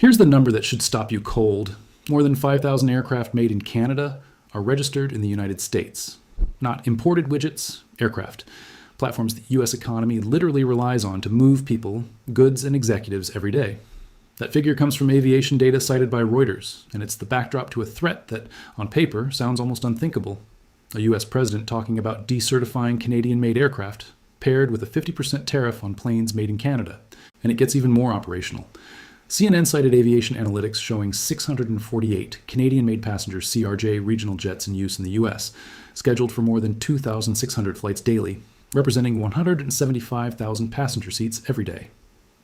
Here's the number that should stop you cold. More than 5,000 aircraft made in Canada are registered in the United States. Not imported widgets, aircraft. Platforms the U.S. economy literally relies on to move people, goods, and executives every day. That figure comes from aviation data cited by Reuters, and it's the backdrop to a threat that, on paper, sounds almost unthinkable. A U.S. president talking about decertifying Canadian-made aircraft, paired with a 50% tariff on planes made in Canada. And it gets even more operational. CNN cited aviation analytics showing 648 Canadian-made passenger CRJ regional jets in use in the U.S., scheduled for more than 2,600 flights daily, representing 175,000 passenger seats every day.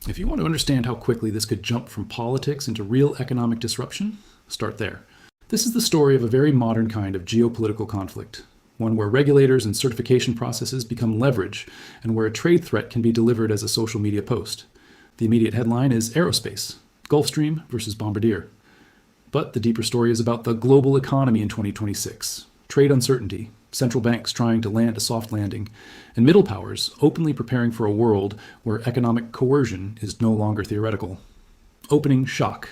If you want to understand how quickly this could jump from politics into real economic disruption, start there. This is the story of a very modern kind of geopolitical conflict, one where regulators and certification processes become leverage, and where a trade threat can be delivered as a social media post. The immediate headline is Aerospace, Gulfstream versus Bombardier. But the deeper story is about the global economy in 2026, trade uncertainty, central banks trying to land a soft landing, and middle powers openly preparing for a world where economic coercion is no longer theoretical. Opening shock,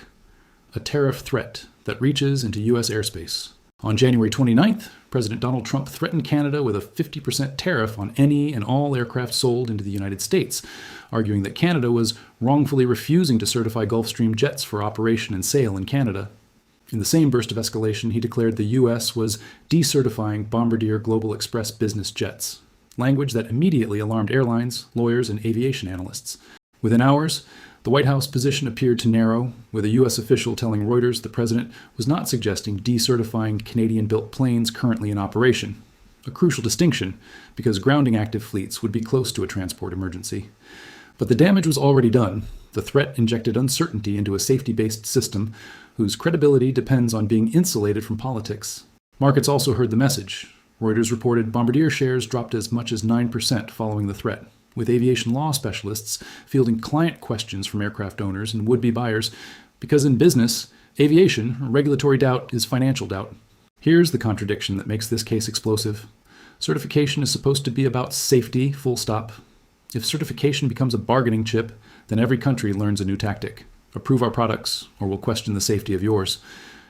a tariff threat that reaches into U.S. airspace. On January 29th, President Donald Trump threatened Canada with a 50% tariff on any and all aircraft sold into the United States, arguing that Canada was wrongfully refusing to certify Gulfstream jets for operation and sale in Canada. In the same burst of escalation, he declared the U.S. was decertifying Bombardier Global Express business jets, language that immediately alarmed airlines, lawyers, and aviation analysts. Within hours, the White House position appeared to narrow, with a U.S. official telling Reuters the president was not suggesting decertifying Canadian-built planes currently in operation, a crucial distinction because grounding active fleets would be close to a transport emergency. But the damage was already done. The threat injected uncertainty into a safety-based system whose credibility depends on being insulated from politics. Markets also heard the message. Reuters reported Bombardier shares dropped as much as 9% following the threat, with aviation law specialists fielding client questions from aircraft owners and would-be buyers, because in business, aviation, regulatory doubt is financial doubt. Here's the contradiction that makes this case explosive. Certification is supposed to be about safety, full stop. If certification becomes a bargaining chip, then every country learns a new tactic. Approve our products, or we'll question the safety of yours.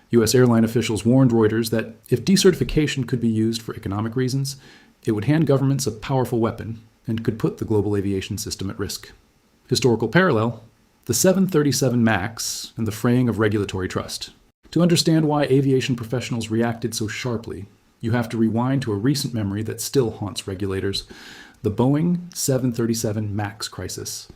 U.S. airline officials warned Reuters that if decertification could be used for economic reasons, it would hand governments a powerful weapon and could put the global aviation system at risk. Historical parallel, the 737 MAX and the fraying of regulatory trust. To understand why aviation professionals reacted so sharply, you have to rewind to a recent memory that still haunts regulators, the Boeing 737 MAX crisis.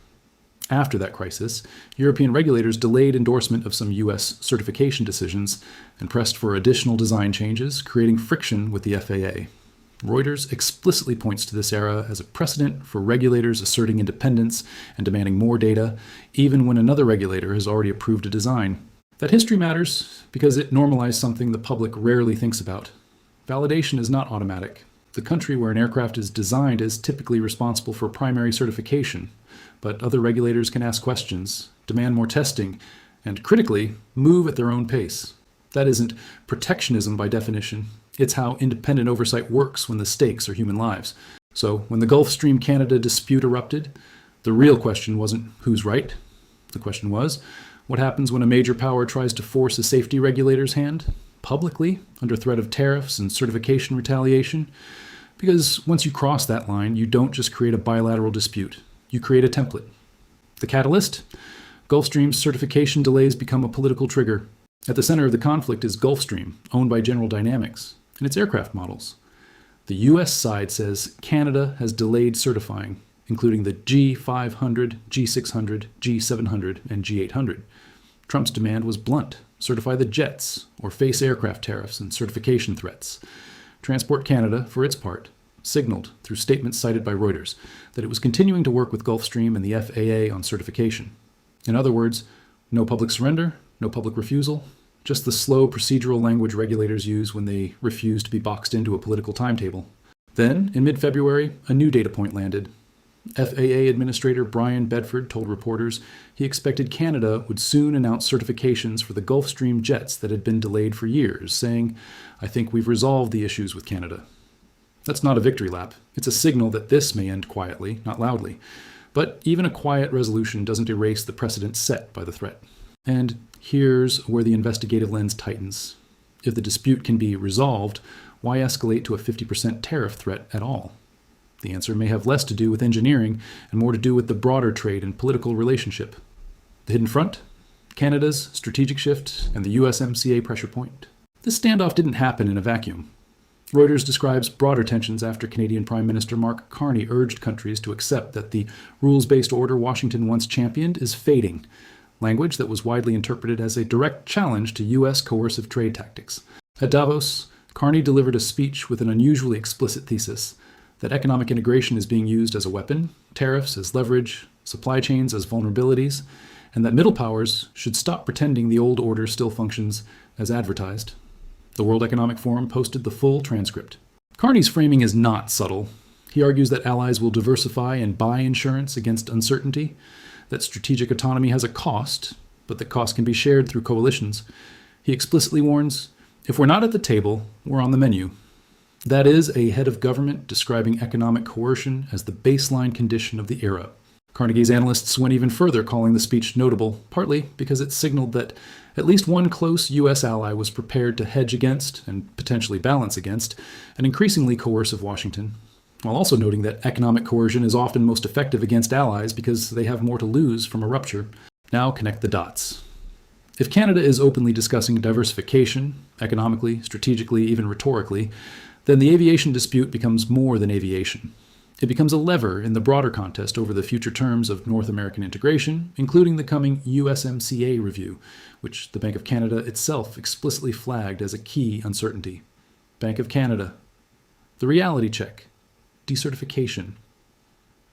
After that crisis, European regulators delayed endorsement of some U.S. certification decisions and pressed for additional design changes, creating friction with the FAA. Reuters explicitly points to this era as a precedent for regulators asserting independence and demanding more data, even when another regulator has already approved a design. That history matters because it normalized something the public rarely thinks about. Validation is not automatic. The country where an aircraft is designed is typically responsible for primary certification, but other regulators can ask questions, demand more testing, and critically, move at their own pace. That isn't protectionism by definition. It's how independent oversight works when the stakes are human lives. So when the Gulfstream Canada dispute erupted, the real question wasn't who's right. The question was, what happens when a major power tries to force a safety regulator's hand, publicly, under threat of tariffs and certification retaliation? Because once you cross that line, you don't just create a bilateral dispute. You create a template. The catalyst? Gulfstream's certification delays become a political trigger. At the center of the conflict is Gulfstream, owned by General Dynamics, and its aircraft models. The U.S. side says Canada has delayed certifying, including the G500, G600, G700, and G800. Trump's demand was blunt: certify the jets, or face aircraft tariffs and certification threats. Transport Canada, for its part, signaled, through statements cited by Reuters, that it was continuing to work with Gulfstream and the FAA on certification. In other words, no public surrender, no public refusal, just the slow procedural language regulators use when they refuse to be boxed into a political timetable. Then, in mid-February, a new data point landed. FAA Administrator Brian Bedford told reporters he expected Canada would soon announce certifications for the Gulfstream jets that had been delayed for years, saying, "I think we've resolved the issues with Canada." That's not a victory lap. It's a signal that this may end quietly, not loudly. But even a quiet resolution doesn't erase the precedent set by the threat. And Here's where the investigative lens tightens. If the dispute can be resolved, why escalate to a 50% tariff threat at all? The answer may have less to do with engineering and more to do with the broader trade and political relationship. The hidden front? Canada's strategic shift and the USMCA pressure point. This standoff didn't happen in a vacuum. Reuters describes broader tensions after Canadian Prime Minister Mark Carney urged countries to accept that the rules-based order Washington once championed is fading, language that was widely interpreted as a direct challenge to U.S. coercive trade tactics. At Davos, Carney delivered a speech with an unusually explicit thesis that economic integration is being used as a weapon, tariffs as leverage, supply chains as vulnerabilities, and that middle powers should stop pretending the old order still functions as advertised. The World Economic Forum posted the full transcript. Carney's framing is not subtle. He argues that allies will diversify and buy insurance against uncertainty, that strategic autonomy has a cost, but that cost can be shared through coalitions. He explicitly warns, if we're not at the table, we're on the menu. That is a head of government describing economic coercion as the baseline condition of the era. Carnegie's analysts went even further, calling the speech notable, partly because it signaled that at least one close U.S. ally was prepared to hedge against, and potentially balance against, an increasingly coercive Washington, while also noting that economic coercion is often most effective against allies because they have more to lose from a rupture. Now connect the dots. If Canada is openly discussing diversification, economically, strategically, even rhetorically, then the aviation dispute becomes more than aviation. It becomes a lever in the broader contest over the future terms of North American integration, including the coming USMCA review, which the Bank of Canada itself explicitly flagged as a key uncertainty. Bank of Canada. The reality check. Decertification.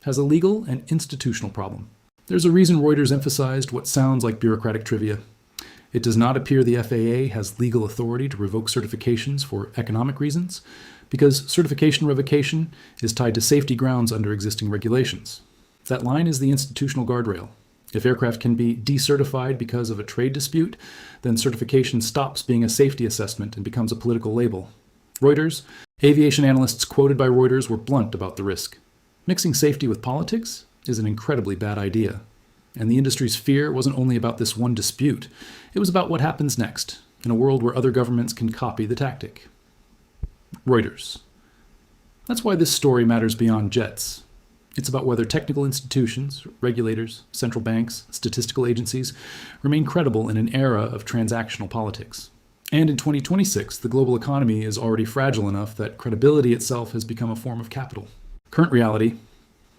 Has a legal and institutional problem. There's a reason Reuters emphasized what sounds like bureaucratic trivia. It does not appear the FAA has legal authority to revoke certifications for economic reasons, because certification revocation is tied to safety grounds under existing regulations. That line is the institutional guardrail. If aircraft can be decertified because of a trade dispute, then certification stops being a safety assessment and becomes a political label. Reuters, aviation analysts quoted by Reuters were blunt about the risk. Mixing safety with politics is an incredibly bad idea. And the industry's fear wasn't only about this one dispute. It was about what happens next, in a world where other governments can copy the tactic. Reuters. That's why this story matters beyond jets. It's about whether technical institutions, regulators, central banks, statistical agencies remain credible in an era of transactional politics. And in 2026, the global economy is already fragile enough that credibility itself has become a form of capital. Current reality,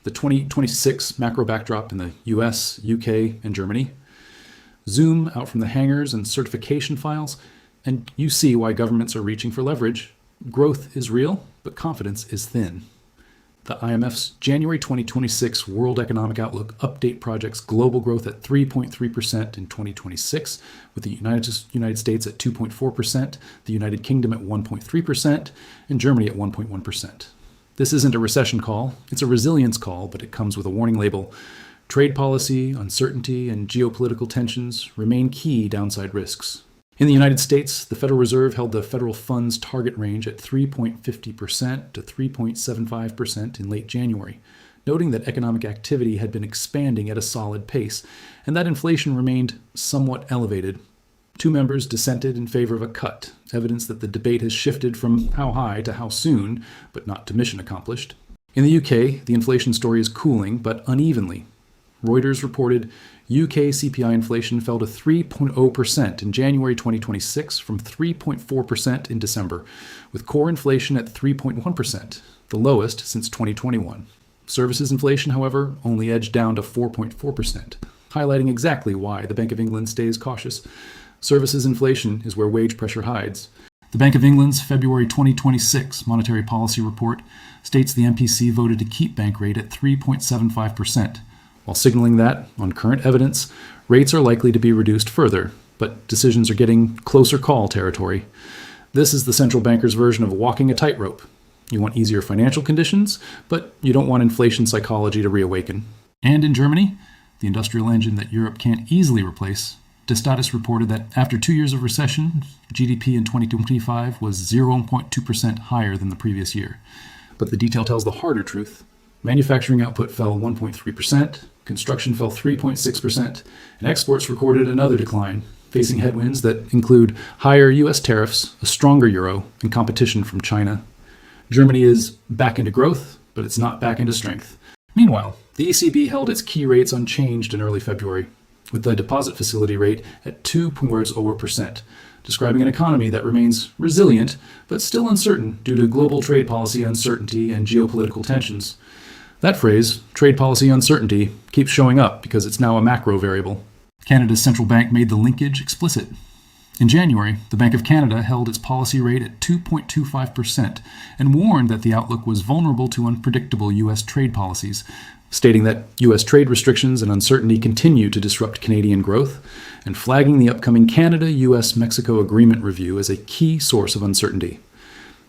the 2026 macro backdrop in the US, UK, and Germany. Zoom out from the hangars and certification files, and you see why governments are reaching for leverage. Growth is real, but confidence is thin. The IMF's January 2026 World Economic Outlook update projects global growth at 3.3% in 2026, with the United States at 2.4%, the United Kingdom at 1.3%, and Germany at 1.1%. This isn't a recession call, it's a resilience call, but it comes with a warning label. Trade policy, uncertainty, and geopolitical tensions remain key downside risks. In the United States, the Federal Reserve held the federal funds target range at 3.50% to 3.75% in late January, noting that economic activity had been expanding at a solid pace, and that inflation remained somewhat elevated. Two members dissented in favor of a cut, evidence that the debate has shifted from how high to how soon, but not to mission accomplished. In the UK, the inflation story is cooling, but unevenly. Reuters reported UK CPI inflation fell to 3.0% in January 2026 from 3.4% in December, with core inflation at 3.1%, the lowest since 2021. Services inflation, however, only edged down to 4.4%, highlighting exactly why the Bank of England stays cautious. Services inflation is where wage pressure hides. The Bank of England's February 2026 Monetary Policy Report states the MPC voted to keep bank rate at 3.75%, while signaling that, on current evidence, rates are likely to be reduced further, but decisions are getting closer call territory. This is the central banker's version of walking a tightrope. You want easier financial conditions, but you don't want inflation psychology to reawaken. And in Germany, the industrial engine that Europe can't easily replace, De Status reported that after 2 years of recession, GDP in 2025 was 0.2% higher than the previous year. But the detail tells the harder truth. Manufacturing output fell 1.3%, construction fell 3.6%, and exports recorded another decline, facing headwinds that include higher U.S. tariffs, a stronger euro, and competition from China. Germany is back into growth, but it's not back into strength. Meanwhile, the ECB held its key rates unchanged in early February, with the deposit facility rate at 2.0%, describing an economy that remains resilient, but still uncertain due to global trade policy uncertainty and geopolitical tensions. That phrase, trade policy uncertainty, keeps showing up because it's now a macro variable. Canada's central bank made the linkage explicit. In January, the Bank of Canada held its policy rate at 2.25% and warned that the outlook was vulnerable to unpredictable U.S. trade policies, stating that U.S. trade restrictions and uncertainty continue to disrupt Canadian growth, and flagging the upcoming Canada-U.S.-Mexico agreement review as a key source of uncertainty.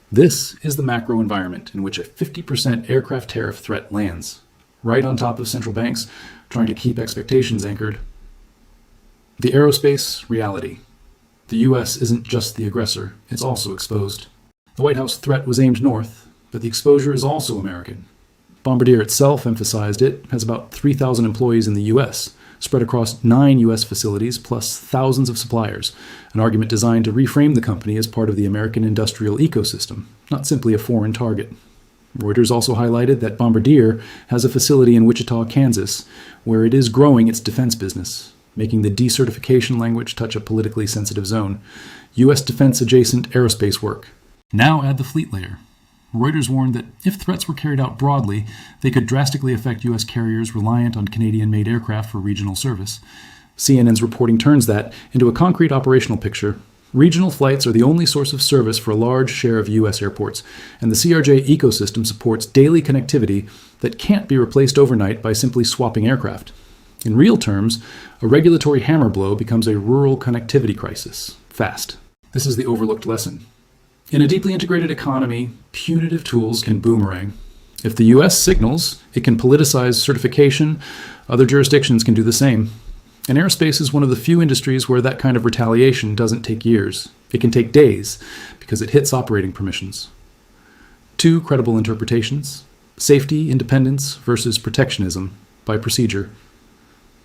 This is the macro environment in which a 50% aircraft tariff threat lands, right on top of central banks trying to keep expectations anchored. The aerospace reality. The U.S. isn't just the aggressor, it's also exposed. The White House threat was aimed north, but the exposure is also American. Bombardier itself emphasized it has about 3,000 employees in the U.S., spread across 9 U.S. facilities plus thousands of suppliers, an argument designed to reframe the company as part of the American industrial ecosystem, not simply a foreign target. Reuters also highlighted that Bombardier has a facility in Wichita, Kansas, where it is growing its defense business, making the decertification language touch a politically sensitive zone. U.S. defense-adjacent aerospace work. Now add the fleet layer. Reuters warned that if threats were carried out broadly, they could drastically affect U.S. carriers reliant on Canadian-made aircraft for regional service. CNN's reporting turns that into a concrete operational picture. Regional flights are the only source of service for a large share of U.S. airports, and the CRJ ecosystem supports daily connectivity that can't be replaced overnight by simply swapping aircraft. In real terms, a regulatory hammer blow becomes a rural connectivity crisis, fast. This is the overlooked lesson. In a deeply integrated economy, punitive tools can boomerang. If the U.S. signals it can politicize certification, other jurisdictions can do the same. And aerospace is one of the few industries where that kind of retaliation doesn't take years. It can take days, because it hits operating permissions. 2 credible interpretations: safety, independence versus protectionism by procedure.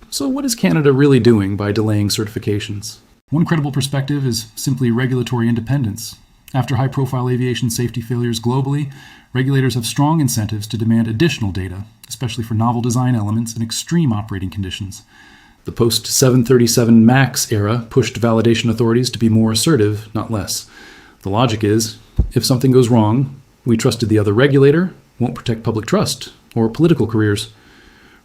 So what is Canada really doing by delaying certifications? One credible perspective is simply regulatory independence. After high-profile aviation safety failures globally, regulators have strong incentives to demand additional data, especially for novel design elements and extreme operating conditions. The post-737 MAX era pushed validation authorities to be more assertive, not less. The logic is, if something goes wrong, we trusted the other regulator, won't protect public trust, or political careers.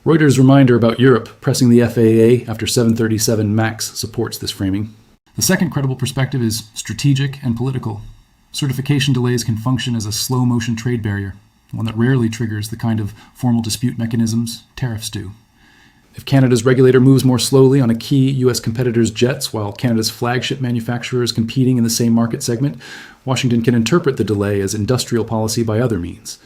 Reuters' reminder about Europe pressing the FAA after 737 MAX supports this framing. The second credible perspective is strategic and political. Certification delays can function as a slow-motion trade barrier, one that rarely triggers the kind of formal dispute mechanisms tariffs do. If Canada's regulator moves more slowly on a key U.S. competitor's jets while Canada's flagship manufacturer is competing in the same market segment, Washington can interpret the delay as industrial policy by other means.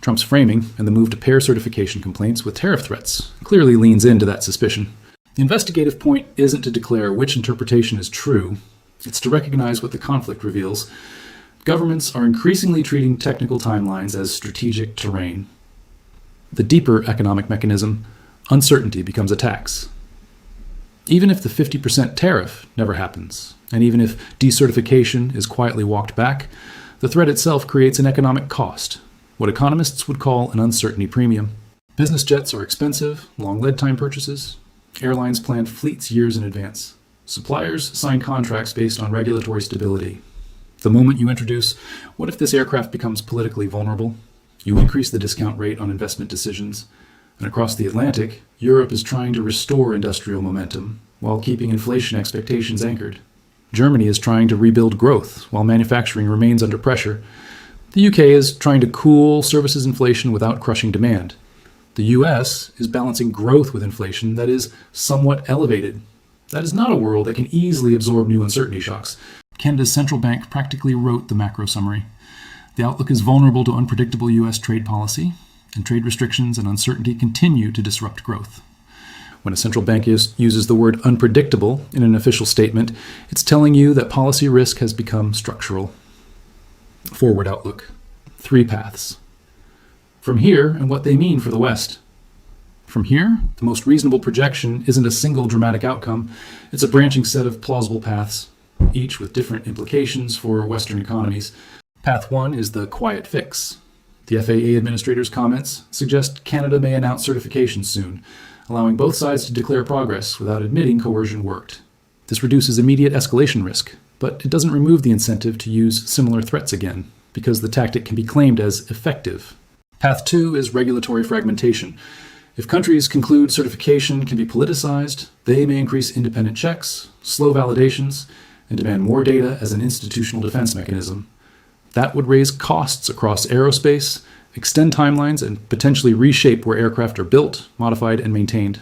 Trump's framing and the move to pair certification complaints with tariff threats clearly leans into that suspicion. The investigative point isn't to declare which interpretation is true, it's to recognize what the conflict reveals. Governments are increasingly treating technical timelines as strategic terrain. The deeper economic mechanism, uncertainty, becomes a tax. Even if the 50% tariff never happens, and even if decertification is quietly walked back, the threat itself creates an economic cost, what economists would call an uncertainty premium. Business jets are expensive, long lead time purchases. Airlines plan fleets years in advance. Suppliers sign contracts based on regulatory stability. The moment you introduce, what if this aircraft becomes politically vulnerable? You increase the discount rate on investment decisions. And across the Atlantic, Europe is trying to restore industrial momentum while keeping inflation expectations anchored. Germany is trying to rebuild growth while manufacturing remains under pressure. The UK is trying to cool services inflation without crushing demand. The US is balancing growth with inflation that is somewhat elevated. That is not a world that can easily absorb new uncertainty shocks. Canada's central bank practically wrote the macro summary. The outlook is vulnerable to unpredictable U.S. trade policy, and trade restrictions and uncertainty continue to disrupt growth. When a central bank uses the word unpredictable in an official statement, it's telling you that policy risk has become structural. Forward outlook. 3 paths. From here, and what they mean for the West. From here, the most reasonable projection isn't a single dramatic outcome, it's a branching set of plausible paths, each with different implications for Western economies. Path 1 is the quiet fix. The FAA administrator's comments suggest Canada may announce certification soon, allowing both sides to declare progress without admitting coercion worked. This reduces immediate escalation risk, but it doesn't remove the incentive to use similar threats again, because the tactic can be claimed as effective. Path 2 is regulatory fragmentation. If countries conclude certification can be politicized, they may increase independent checks, slow validations, and demand more data as an institutional defense mechanism. That would raise costs across aerospace, extend timelines, and potentially reshape where aircraft are built, modified, and maintained.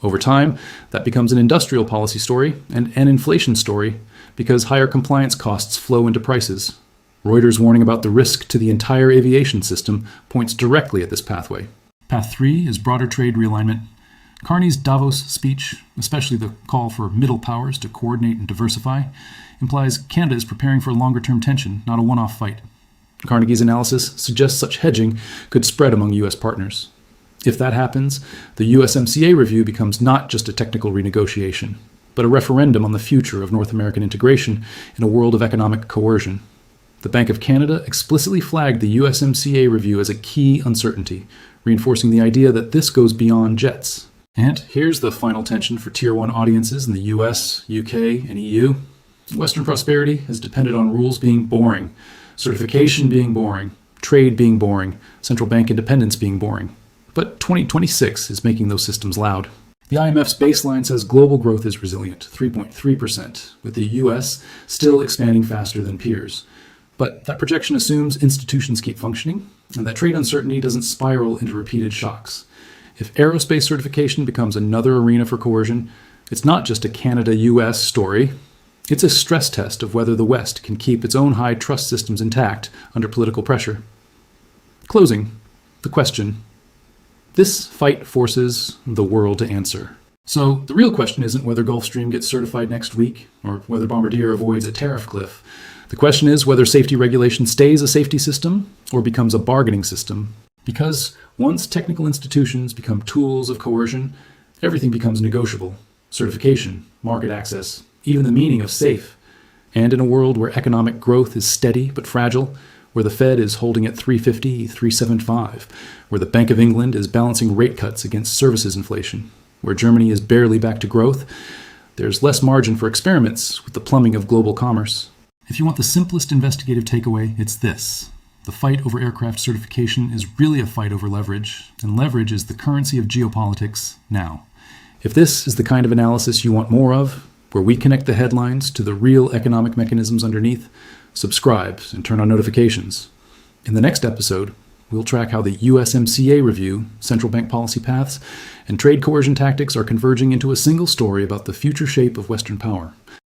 Over time, that becomes an industrial policy story and an inflation story because higher compliance costs flow into prices. Reuters' warning about the risk to the entire aviation system points directly at this pathway. Path 3 is broader trade realignment. Carney's Davos speech, especially the call for middle powers to coordinate and diversify, implies Canada is preparing for a longer-term tension, not a one-off fight. Carnegie's analysis suggests such hedging could spread among U.S. partners. If that happens, the USMCA review becomes not just a technical renegotiation, but a referendum on the future of North American integration in a world of economic coercion. The Bank of Canada explicitly flagged the USMCA review as a key uncertainty, reinforcing the idea that this goes beyond jets. And here's the final tension for Tier 1 audiences in the US, UK, and EU. Western prosperity has depended on rules being boring, certification being boring, trade being boring, central bank independence being boring. But 2026 is making those systems loud. The IMF's baseline says global growth is resilient, 3.3%, with the US still expanding faster than peers. But that projection assumes institutions keep functioning, and that trade uncertainty doesn't spiral into repeated shocks. If aerospace certification becomes another arena for coercion, it's not just a Canada-US story. It's a stress test of whether the West can keep its own high trust systems intact under political pressure. Closing, the question. This fight forces the world to answer. So the real question isn't whether Gulfstream gets certified next week, or whether Bombardier avoids a tariff cliff. The question is whether safety regulation stays a safety system or becomes a bargaining system. Because once technical institutions become tools of coercion, everything becomes negotiable. Certification, market access, even the meaning of safe. And in a world where economic growth is steady but fragile, where the Fed is holding at 350, 375, where the Bank of England is balancing rate cuts against services inflation, where Germany is barely back to growth, there's less margin for experiments with the plumbing of global commerce. If you want the simplest investigative takeaway, it's this. The fight over aircraft certification is really a fight over leverage, and leverage is the currency of geopolitics now. If this is the kind of analysis you want more of, where we connect the headlines to the real economic mechanisms underneath, subscribe and turn on notifications. In the next episode, we'll track how the USMCA review, central bank policy paths, and trade coercion tactics are converging into a single story about the future shape of Western power.